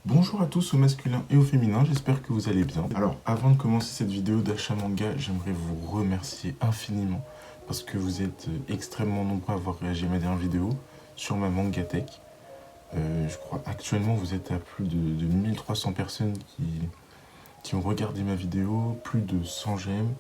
Bonjour à tous au masculin et au féminin, j'espère que vous allez bien. Alors avant de commencer cette vidéo d'achat manga, j'aimerais vous remercier infiniment parce que vous êtes extrêmement nombreux à avoir réagi à ma dernière vidéo sur ma Mangatech. Je crois actuellement vous êtes à plus de 1300 personnes qui ont regardé ma vidéo, plus de 100 j'aime,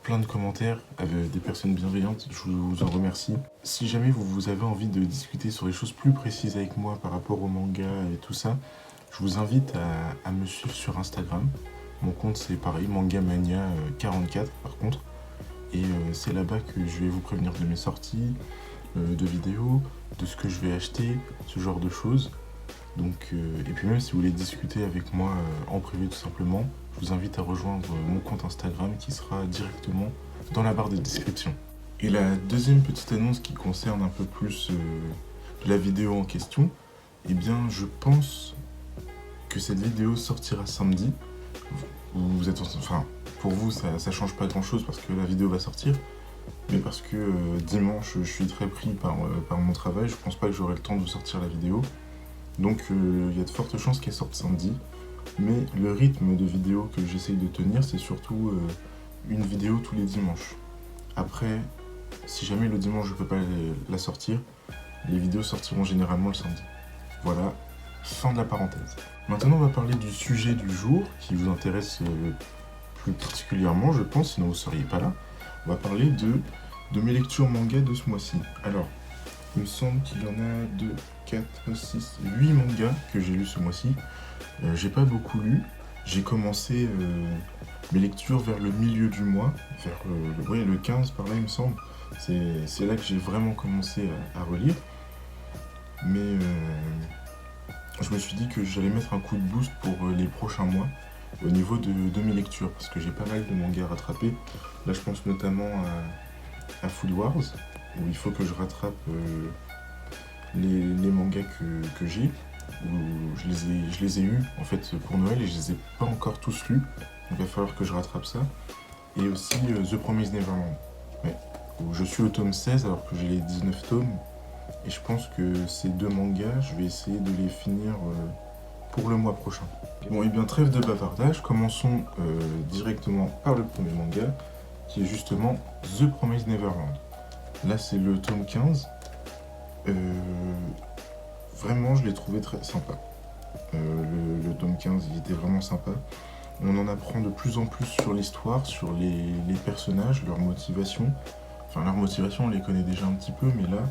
plein de commentaires avec des personnes bienveillantes, je vous en remercie. Si jamais vous avez envie de discuter sur les choses plus précises avec moi par rapport au manga et tout ça, je vous invite à me suivre sur Instagram. Mon compte c'est pareil, Mangamania44 par contre. Et c'est là-bas que je vais vous prévenir de mes sorties, de vidéos, de ce que je vais acheter, ce genre de choses. Donc, et puis même si vous voulez discuter avec moi en privé tout simplement, je vous invite à rejoindre mon compte Instagram qui sera directement dans la barre de description. Et la deuxième petite annonce qui concerne un peu plus la vidéo en question, eh bien je pense que cette vidéo sortira samedi. Vous êtes, enfin, pour vous ça change pas grand chose parce que la vidéo va sortir, mais parce que dimanche je suis très pris par mon travail, je pense pas que j'aurai le temps de vous sortir la vidéo. Donc il y a de fortes chances qu'elle sorte samedi. Mais le rythme de vidéo que j'essaye de tenir, c'est surtout une vidéo tous les dimanches. Après, si jamais le dimanche je peux pas la sortir, les vidéos sortiront généralement le samedi. Voilà, fin de la parenthèse. Maintenant on va parler du sujet du jour qui vous intéresse plus particulièrement, je pense, sinon vous ne seriez pas là. On va parler de mes lectures manga de ce mois-ci. Alors, il me semble qu'il y en a 2, 4, 6, 8 mangas que j'ai lus ce mois-ci. J'ai pas beaucoup lu. J'ai commencé mes lectures vers le milieu du mois, vers le 15 par là il me semble. C'est là que j'ai vraiment commencé à relire. Mais je me suis dit que j'allais mettre un coup de boost pour les prochains mois au niveau de mes lectures parce que j'ai pas mal de mangas à rattraper. Là je pense notamment à Food Wars où il faut que je rattrape les mangas que j'ai, où je les ai eus en fait pour Noël et je les ai pas encore tous lus, donc il va falloir que je rattrape ça. Et aussi The Promised Neverland, ouais, où je suis au tome 16 alors que j'ai les 19 tomes, et je pense que ces deux mangas, je vais essayer de les finir pour le mois prochain. Bon, et bien trêve de bavardage, commençons directement par le premier manga, qui est justement The Promised Neverland. Là c'est le tome 15. Vraiment, je l'ai trouvé très sympa. Le tome 15, il était vraiment sympa. On en apprend de plus en plus sur l'histoire, sur les personnages, leur motivation. Enfin, leur motivation, on les connaît déjà un petit peu, mais là,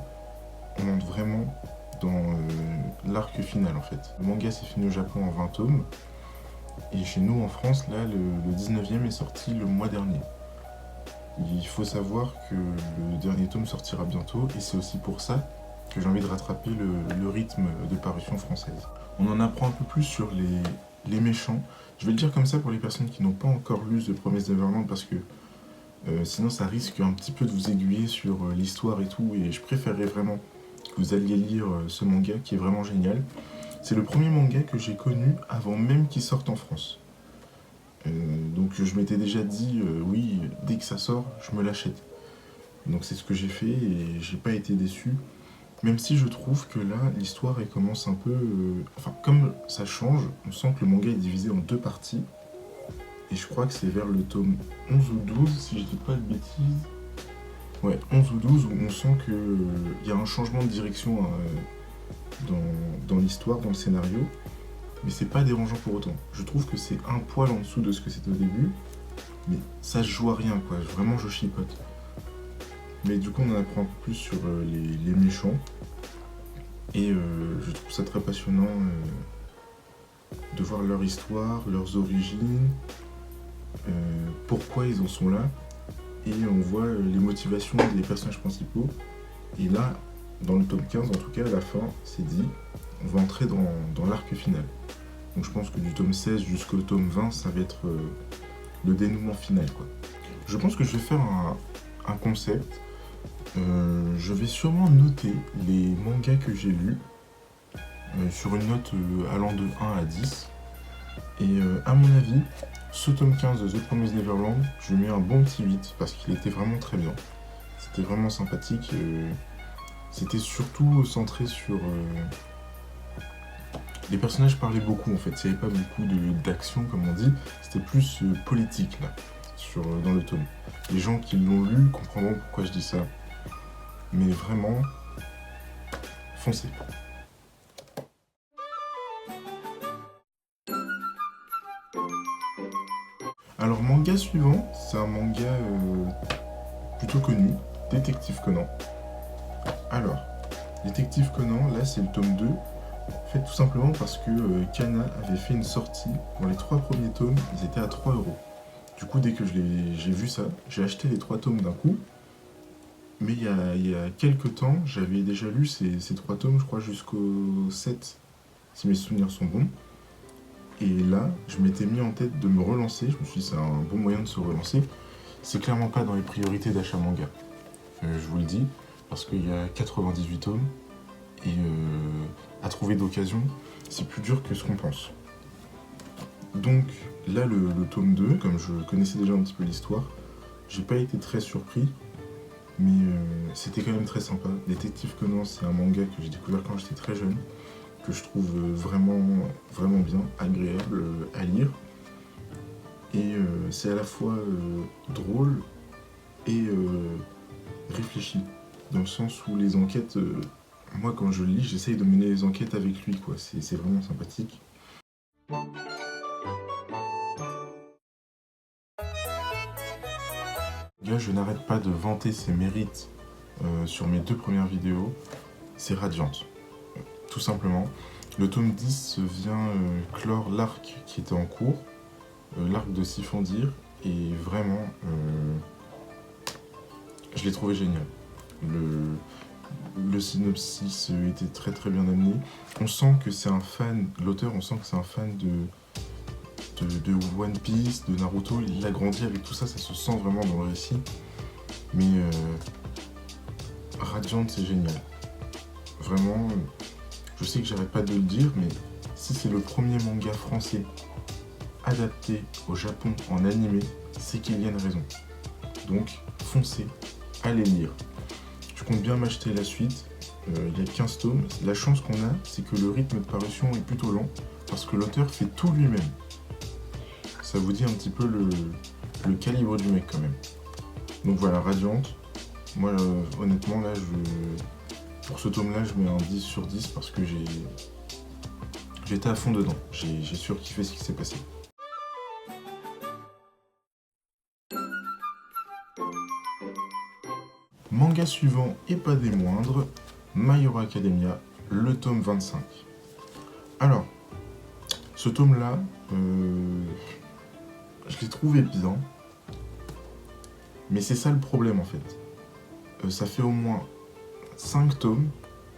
on entre vraiment dans l'arc final, en fait. Le manga s'est fini au Japon en 20 tomes. Et chez nous, en France, là, le 19e est sorti le mois dernier. Il faut savoir que le dernier tome sortira bientôt, et c'est aussi pour ça que j'ai envie de rattraper le rythme de parution française. On en apprend un peu plus sur les méchants. Je vais le dire comme ça pour les personnes qui n'ont pas encore lu The Promised Neverland parce que sinon ça risque un petit peu de vous aiguiller sur l'histoire et tout, et je préférerais vraiment que vous alliez lire ce manga qui est vraiment génial. C'est le premier manga que j'ai connu avant même qu'il sorte en France. Donc je m'étais déjà dit, oui, dès que ça sort, je me l'achète. Donc c'est ce que j'ai fait et j'ai pas été déçu. Même si je trouve que là, l'histoire elle commence un peu... Enfin, comme ça change, on sent que le manga est divisé en deux parties. Et je crois que c'est vers le tome 11 ou 12, si je dis pas de bêtises. Ouais, 11 ou 12, où on sent qu'il y a un changement de direction dans l'histoire, dans le scénario. Mais c'est pas dérangeant pour autant. Je trouve que c'est un poil en dessous de ce que c'était au début. Mais ça se joue à rien, quoi. Vraiment, je chipote. Mais du coup, on en apprend un peu plus sur les méchants. Et je trouve ça très passionnant de voir leur histoire, leurs origines, pourquoi ils en sont là. Et on voit les motivations des personnages principaux. Et là, dans le tome 15, en tout cas, à la fin, c'est dit, on va entrer dans l'arc final. Donc je pense que du tome 16 jusqu'au tome 20, ça va être le dénouement final, quoi. Je pense que je vais faire un concept. Je vais sûrement noter les mangas que j'ai lus sur une note allant de 1 à 10. Et à mon avis, ce tome 15 de The Promised Neverland, je lui mets un bon petit 8 parce qu'il était vraiment très bien. C'était vraiment sympathique. C'était surtout centré Les personnages parlaient beaucoup en fait, il n'y avait pas beaucoup d'action comme on dit, c'était plus politique là, dans le tome. Les gens qui l'ont lu comprendront pourquoi je dis ça, mais vraiment, foncez. Alors manga suivant, c'est un manga plutôt connu, Détective Conan. Alors, Détective Conan, là c'est le tome 2, en fait tout simplement parce que Kana avait fait une sortie, pour les 3 premiers tomes, ils étaient à 3 €. Du coup, dès que j'ai vu ça, j'ai acheté les 3 tomes d'un coup, mais il y a quelques temps, j'avais déjà lu ces 3 tomes, je crois jusqu'au 7, si mes souvenirs sont bons. Et là, je m'étais mis en tête de me relancer, je me suis dit c'est un bon moyen de se relancer. C'est clairement pas dans les priorités d'achat manga, je vous le dis, parce qu'il y a 98 tomes, et à trouver d'occasion, c'est plus dur que ce qu'on pense. Donc là, le tome 2, comme je connaissais déjà un petit peu l'histoire, j'ai pas été très surpris, mais c'était quand même très sympa. Détective Conan, c'est un manga que j'ai découvert quand j'étais très jeune, que je trouve vraiment bien, agréable à lire. Et c'est à la fois drôle et réfléchi, dans le sens où les enquêtes, moi quand je le lis, j'essaye de mener les enquêtes avec lui, quoi. C'est vraiment sympathique. Là, je n'arrête pas de vanter ses mérites sur mes 2 premières vidéos, c'est Radiant. Tout simplement. Le tome 10 vient clore l'arc qui était en cours, l'arc de Sifandir, et vraiment, je l'ai trouvé génial. Le synopsis était très très bien amené. On sent que c'est un fan, l'auteur, on sent que c'est un fan de One Piece, de Naruto. Il a grandi avec tout ça, ça se sent vraiment dans le récit. Mais Radiant, c'est génial. Vraiment, je sais que j'arrête pas de le dire, mais si c'est le premier manga français adapté au Japon en animé, c'est qu'il y a une raison. Donc, foncez, allez lire. Je compte bien m'acheter la suite, il y a 15 tomes. La chance qu'on a, c'est que le rythme de parution est plutôt lent, parce que l'auteur fait tout lui-même. Ça vous dit un petit peu le calibre du mec quand même. Donc voilà, Radiant. Moi, honnêtement, là, pour ce tome-là, je mets un 10 sur 10 parce que j'étais à fond dedans. J'ai surkiffé ce qui s'est passé. Manga suivant, et pas des moindres, My Hero Academia, le tome 25. Alors, ce tome-là, je l'ai trouvé bien, mais c'est ça le problème en fait. Ça fait au moins 5 tomes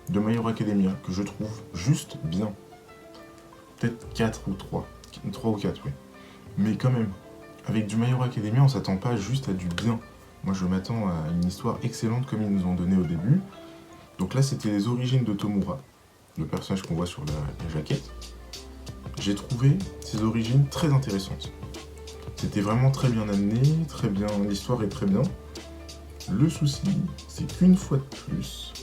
de My Hero Academia que je trouve juste bien. Peut-être 4 ou 3. 3 ou 4, oui. Mais quand même, avec du My Hero Academia, on s'attend pas juste à du bien. Moi, je m'attends à une histoire excellente comme ils nous ont donné au début. Donc là, c'était les origines de Tomura, le personnage qu'on voit sur la jaquette. J'ai trouvé ces origines très intéressantes. C'était vraiment très bien amené, très bien, l'histoire est très bien. Le souci, c'est qu'une fois de plus,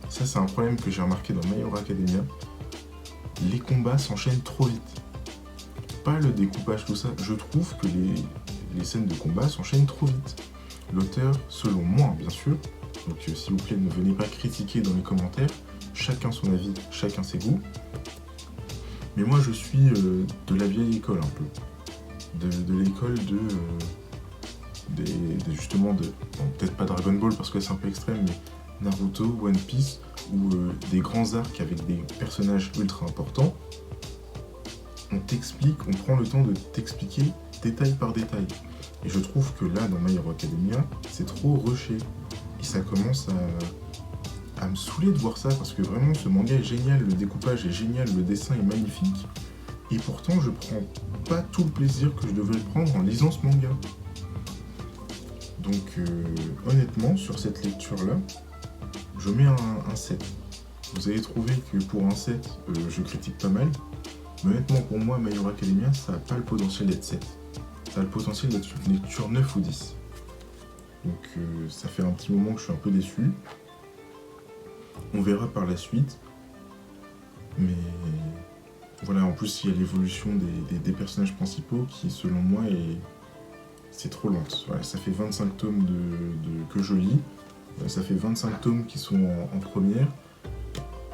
ça c'est un problème que j'ai remarqué dans My Hero Academia, les combats s'enchaînent trop vite. Pas le découpage, tout ça, je trouve que les scènes de combat s'enchaînent trop vite. L'auteur, selon moi bien sûr, donc s'il vous plaît ne venez pas critiquer dans les commentaires, chacun son avis, chacun ses goûts, mais moi je suis de la vieille école un peu, de l'école justement de, bon, peut-être pas Dragon Ball parce que c'est un peu extrême, mais Naruto, One Piece, ou des grands arcs avec des personnages ultra importants, on t'explique, on prend le temps de t'expliquer détail par détail. Et je trouve que là, dans My Hero Academia, c'est trop rushé. Et ça commence à me saouler de voir ça, parce que vraiment, ce manga est génial, le découpage est génial, le dessin est magnifique. Et pourtant, je prends pas tout le plaisir que je devrais prendre en lisant ce manga. Donc, honnêtement, sur cette lecture-là, je mets un 7. Vous avez trouvé que pour un 7, je critique pas mal. Mais honnêtement, pour moi, My Hero Academia, ça n'a pas le potentiel d'être 7. Ça a le potentiel d'être une lecture 9 ou 10. Donc ça fait un petit moment que je suis un peu déçu. On verra par la suite. Mais Voilà, en plus il y a l'évolution des personnages principaux qui selon moi c'est trop lente. Voilà, ça fait 25 tomes que je lis, ça fait 25 tomes qui sont en première,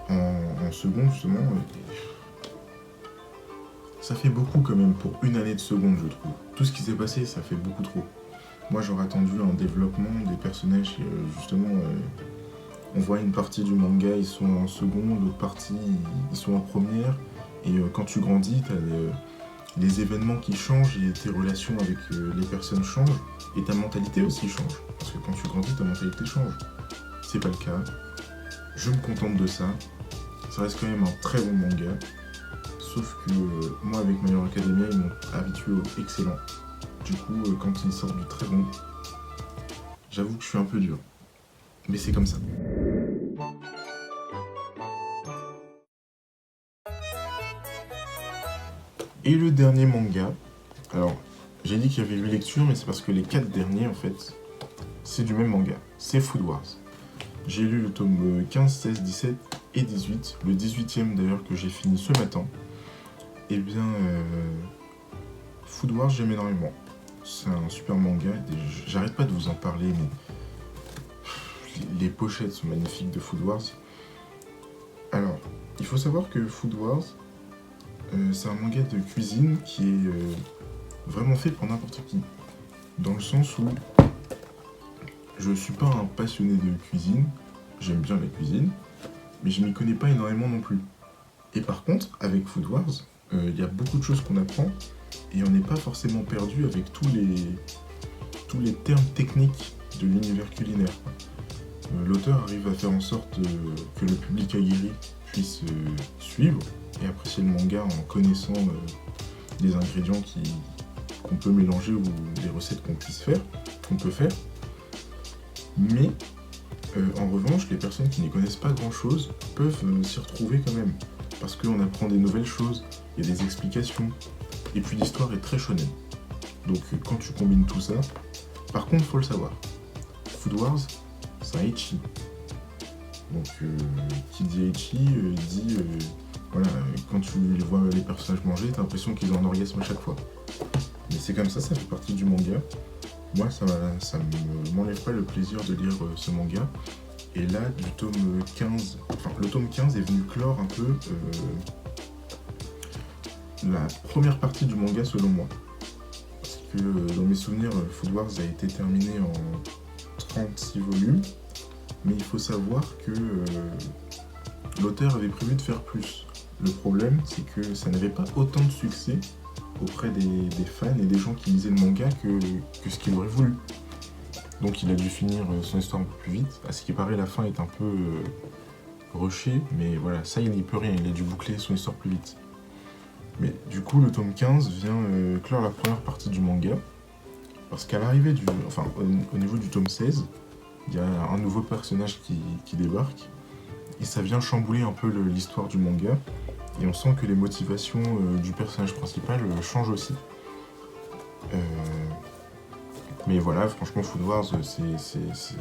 en seconde justement, ça fait beaucoup quand même pour une année de seconde je trouve. Tout ce qui s'est passé ça fait beaucoup trop. Moi j'aurais attendu un développement des personnages, justement, on voit une partie du manga ils sont en seconde, l'autre partie ils sont en première, et quand tu grandis t'as les événements qui changent et tes relations avec les personnes changent, et ta mentalité aussi change, parce que quand tu grandis ta mentalité change. C'est pas le cas, je me contente de ça, ça reste quand même un très bon manga, sauf que moi avec My Hero Academia ils m'ont habitué au excellent. Du coup, quand ils sortent du très bon, j'avoue que je suis un peu dur. Mais c'est comme ça. Et le dernier manga, alors j'ai dit qu'il y avait 8 lectures, mais c'est parce que les 4 derniers en fait, c'est du même manga, c'est Food Wars. J'ai lu le tome 15, 16, 17 et 18, le 18e d'ailleurs que j'ai fini ce matin. Et bien, Food Wars j'aime énormément. C'est un super manga, j'arrête pas de vous en parler, mais les pochettes sont magnifiques de Food Wars. Alors, il faut savoir que Food Wars, c'est un manga de cuisine qui est vraiment fait pour n'importe qui. Dans le sens où je suis pas un passionné de cuisine, j'aime bien la cuisine, mais je m'y connais pas énormément non plus. Et par contre, avec Food Wars, il y a beaucoup de choses qu'on apprend, et on n'est pas forcément perdu avec tous les termes techniques de l'univers culinaire. L'auteur arrive à faire en sorte que le public aguerri puisse suivre et apprécier le manga en connaissant les ingrédients qu'on peut mélanger ou les recettes qu'on peut faire. Mais en revanche, les personnes qui n'y connaissent pas grand chose peuvent s'y retrouver quand même, parce qu'on apprend des nouvelles choses, il y a des explications, et puis l'histoire est très shonen. Donc quand tu combines tout ça, par contre faut le savoir, Food Wars c'est un ecchi. Donc qui dit ecchi dit voilà, quand tu les vois les personnages manger, t'as l'impression qu'ils ont un orgasme à chaque fois. Mais c'est comme ça fait partie du manga. Moi ça ne m'enlève pas le plaisir de lire ce manga. Et là du tome 15, enfin le tome 15 est venu clore un peu la première partie du manga selon moi. Parce que dans mes souvenirs, Food Wars a été terminé en 36 volumes, mais il faut savoir que l'auteur avait prévu de faire plus. Le problème, c'est que ça n'avait pas autant de succès auprès des fans et des gens qui lisaient le manga que ce qu'il aurait voulu. Donc il a dû finir son histoire un peu plus vite. À ce qui paraît, la fin est un peu rushée, mais voilà, ça il n'y peut rien, il a dû boucler son histoire plus vite. Mais du coup, le tome 15 vient clore la première partie du manga, parce qu'à l'arrivée au niveau du tome 16, il y a un nouveau personnage qui débarque, et ça vient chambouler un peu l'histoire du manga, et on sent que les motivations du personnage principal changent aussi. Mais voilà, franchement, Food Wars, c'est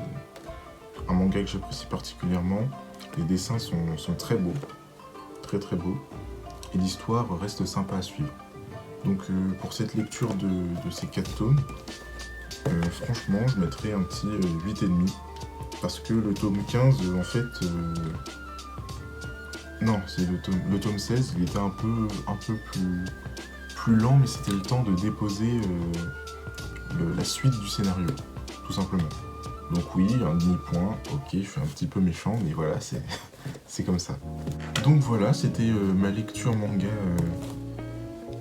un manga que j'apprécie particulièrement. Les dessins sont très beaux, très très beaux. Et l'histoire reste sympa à suivre. Donc pour cette lecture de ces 4 tomes, franchement je mettrais un petit 8,5, parce que le tome 15 en fait non, c'est le tome 16, il était un peu plus lent, mais c'était le temps de déposer la suite du scénario, tout simplement. Donc oui, un demi-point, ok, je suis un petit peu méchant, mais voilà, c'est comme ça. Donc voilà, c'était ma lecture manga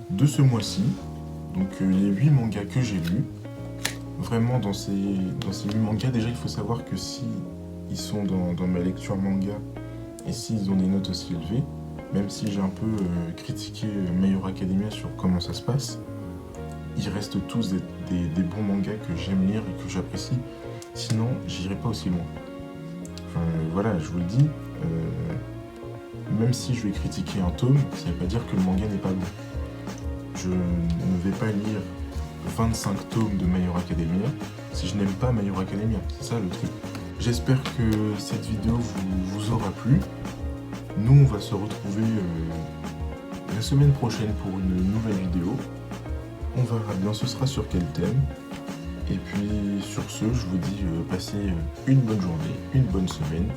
de ce mois-ci. Donc les 8 mangas que j'ai lus. Vraiment, dans ces 8 mangas, déjà il faut savoir que si ils sont dans ma lecture manga, et s'ils ont des notes aussi élevées, même si j'ai un peu critiqué My Hero Academia sur comment ça se passe, ils restent tous des bons mangas que j'aime lire et que j'apprécie. Sinon, j'irai pas aussi loin. Enfin, voilà, je vous le dis, même si je vais critiquer un tome, ça ne veut pas dire que le manga n'est pas bon. Je ne vais pas lire 25 tomes de My Hero Academia si je n'aime pas My Hero Academia. C'est ça le truc. J'espère que cette vidéo vous aura plu. Nous, on va se retrouver la semaine prochaine pour une nouvelle vidéo. On verra bien ce sera sur quel thème. Et puis sur ce, je vous dis passez une bonne journée, une bonne semaine.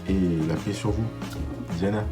Et la paix sur vous. Diana.